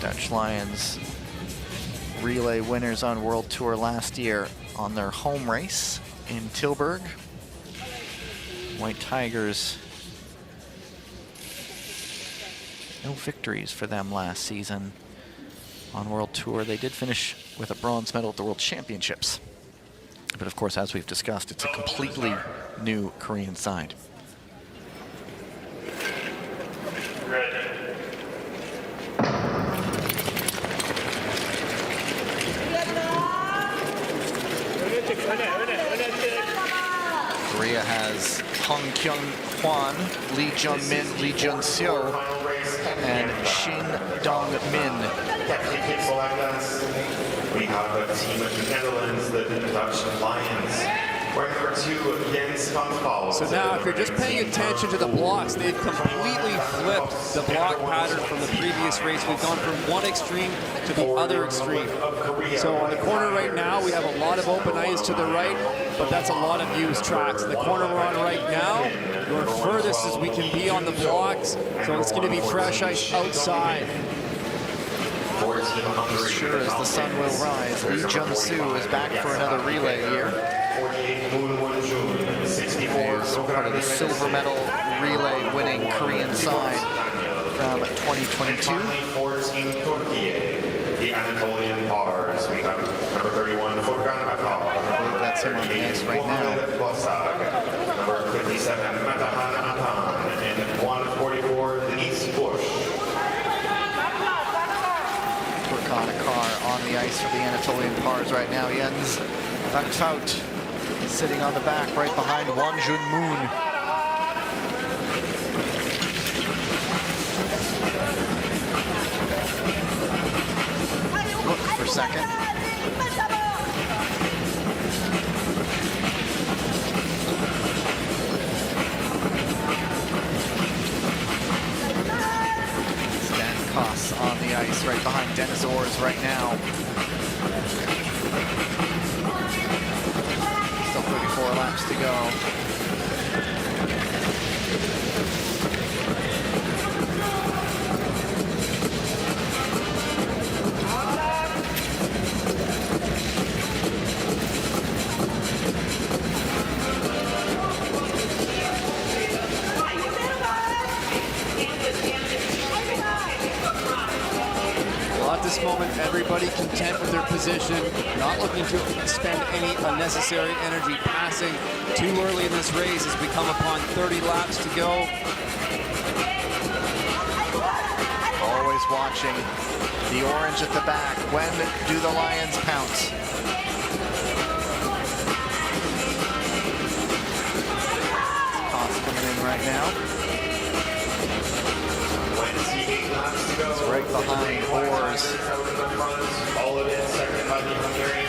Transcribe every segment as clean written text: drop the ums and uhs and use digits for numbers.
Dutch Lions relay winners on World Tour last year on their home race in Tilburg. White Tigers, no victories for them last season on World Tour. They did finish with a bronze medal at the World Championships. But of course, as we've discussed, it's a completely new Korean side. Korea has Hong Kyung-hwan, Lee Jun-min, Lee Jun-seo, and Shin Dong-min. We have a team of the Netherlands, the Dutch Lions. We're number 2, Jens van Gaal. So now, if you're just paying attention to the blocks, they've completely flipped the block pattern from the previous race. We've gone from one extreme to the other extreme. So on the corner right now, we have a lot of open ice to the right, but that's a lot of used tracks. The corner we're on right now, we're furthest as we can be on the blocks, so it's going to be fresh ice outside. Sure as the sun will rise, Lee Jun-soo is back for another relay year. He is part of the silver medal relay winning Korean side from 2022. The Anatolian Bars. We have number 31, Furkan Akal. I believe that's him on the ice right now. Number 57, Matahan Atan. And 144, Denise Bush. Furkan Akar on the ice for the Anatolian Pars right now. Jens van Gaal sitting on the back right behind Won Jun Moon. Look for second. Stan Koss on the ice right behind Dennis Orrs right now. Still 34 laps to go. At this moment, everybody content with their position, not looking to spend any unnecessary energy passing too early in this race as we come upon 30 laps to go. Always watching the orange at the back. When do the Lions pounce? Koss coming in right now. It's right behind Orrs.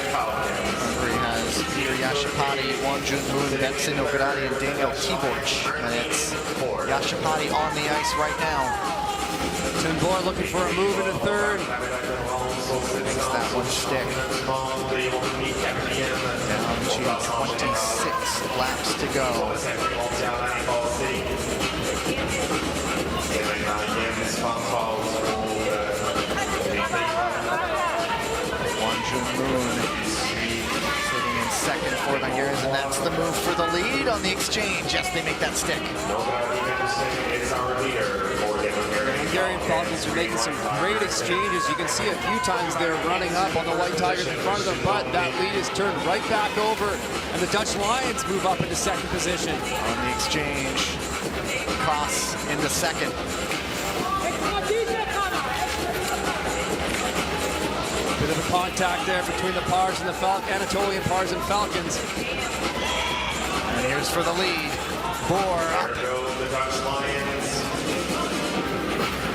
Hungary has Peter Yashipati, Won Jun Moon, Benson Ogurati, and Daniel Tiborch. And it's Yashipati on the ice right now. Tunbor looking for a move in the third. Makes that one stick. Down to 26 laps to go. Won Jun Moon sitting in second for the Hungarians, and that's the move for the lead on the exchange. Yes, they make that stick. The Hungarian Falcons are making some great exchanges. You can see a few times they're running up on the White Tigers in front of them, but that lead is turned right back over, and the Dutch Lions move up into second position. On the exchange, Koss into second. Bit of a contact there between the Pars and the Anatolian Pars and Falcons. And here's for the lead. Bohr up. There go the Dutch Lions.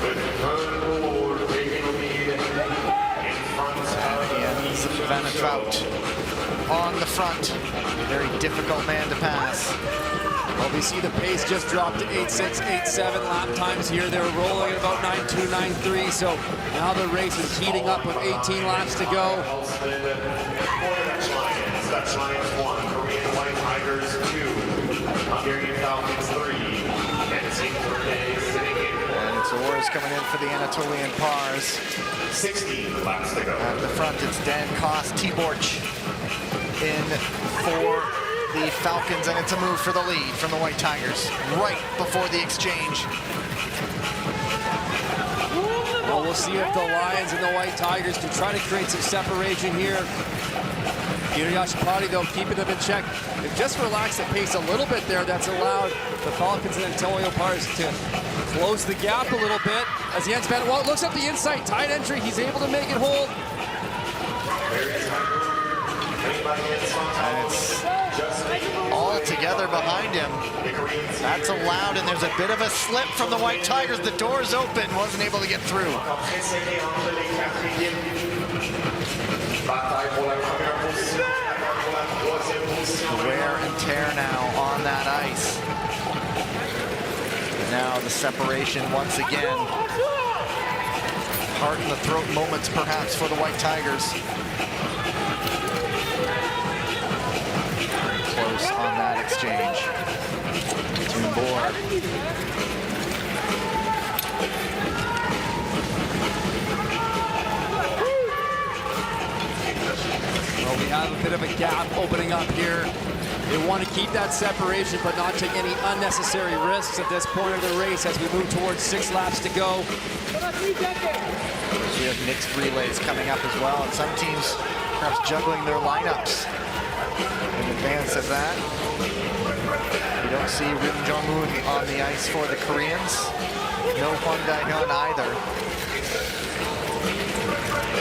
With Bohr taking the lead in front of Jens van Gaal on the front. A very difficult man to pass. Well, we see the pace just dropped to 8.6, 8.7 lap times here. They were rolling at about 9.2, 9.3. So now the race is heating up with 18 laps to go. Dutch Lions 1, Korean White Tigers 2, Hungarian Falcons 3, and it's Orrs Pars coming in for the Anatolian Pars. 16 laps to go. At the front, it's Dan Koss, T-Borch in for the Falcons, and it's a move for the lead from the White Tigers right before the exchange. Well, we'll see if the Lions and the White Tigers can try to create some separation here. Yashipati, though, keeping them in check. They've just relaxed the pace a little bit there. That's allowed the Falcons and Antonio Pars to close the gap a little bit. As Jens Van Walt looks up the inside, tight entry. He's able to make it hold. And it's all together behind him. That's allowed, and there's a bit of a slip from the White Tigers. The door's open, wasn't able to get through. Wear and tear now on that ice. Now the separation once again. Heart in the throat moments perhaps for the White Tigers. Close on that exchange. Toon-Boer. Well, we have a bit of a gap opening up here. They want to keep that separation, but not take any unnecessary risks at this point of the race as we move towards 6 laps to go. We have mixed relays coming up as well, and some teams perhaps juggling their lineups in advance of that. We don't see Rim Jong-un on the ice for the Koreans. No Hwang Dae-hyun either.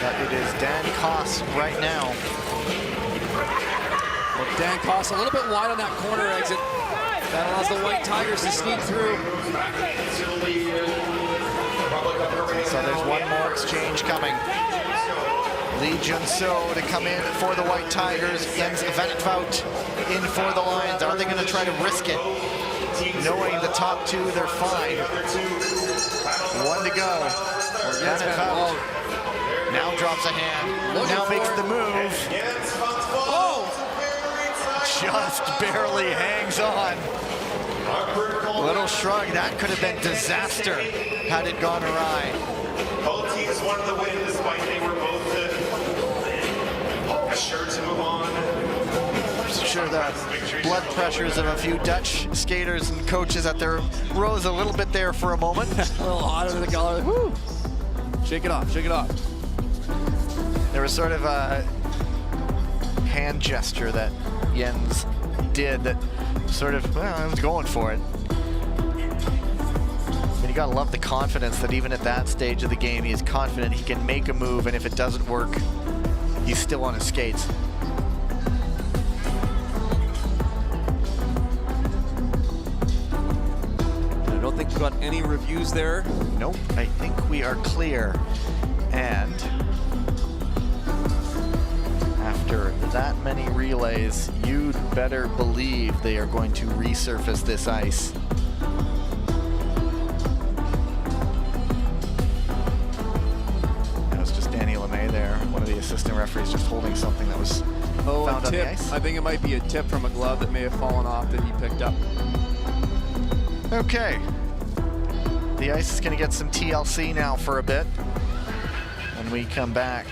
But it is Dan Koss right now. Well, Dan Koss a little bit wide on that corner exit. That allows the White Tigers to sneak through. So there's one more exchange coming. Lee Jun-so to come in for the White Tigers. Jens Van Vout in for the Lions. Are they going to try to risk it? Knowing the top two, they're fine. One to go. Van Vout now drops a hand. Now makes the move. Oh! Just barely hangs on. Little shrug. That could have been disaster had it gone awry. Both teams wanted the win despite they were both assured to move on. I'm sure the blood pressures of a few Dutch skaters and coaches at their rose a little bit there for a moment. A little hot under the collar. Woo! Shake it off, shake it off. There was sort of a hand gesture that Jens did that sort of, well, I was going for it. And you gotta love the confidence that even at that stage of the game, he is confident he can make a move, and if it doesn't work, he's still on his skates. I don't think we've got any reviews there. Nope, I think we are clear. And after that many relays, you'd better believe they are going to resurface this ice. That was just Danny LeMay there, one of the assistant referees, just holding something that was found on the ice. I think it might be a tip from a glove that may have fallen off that he picked up. Okay. The ice is going to get some TLC now for a bit. When we come back,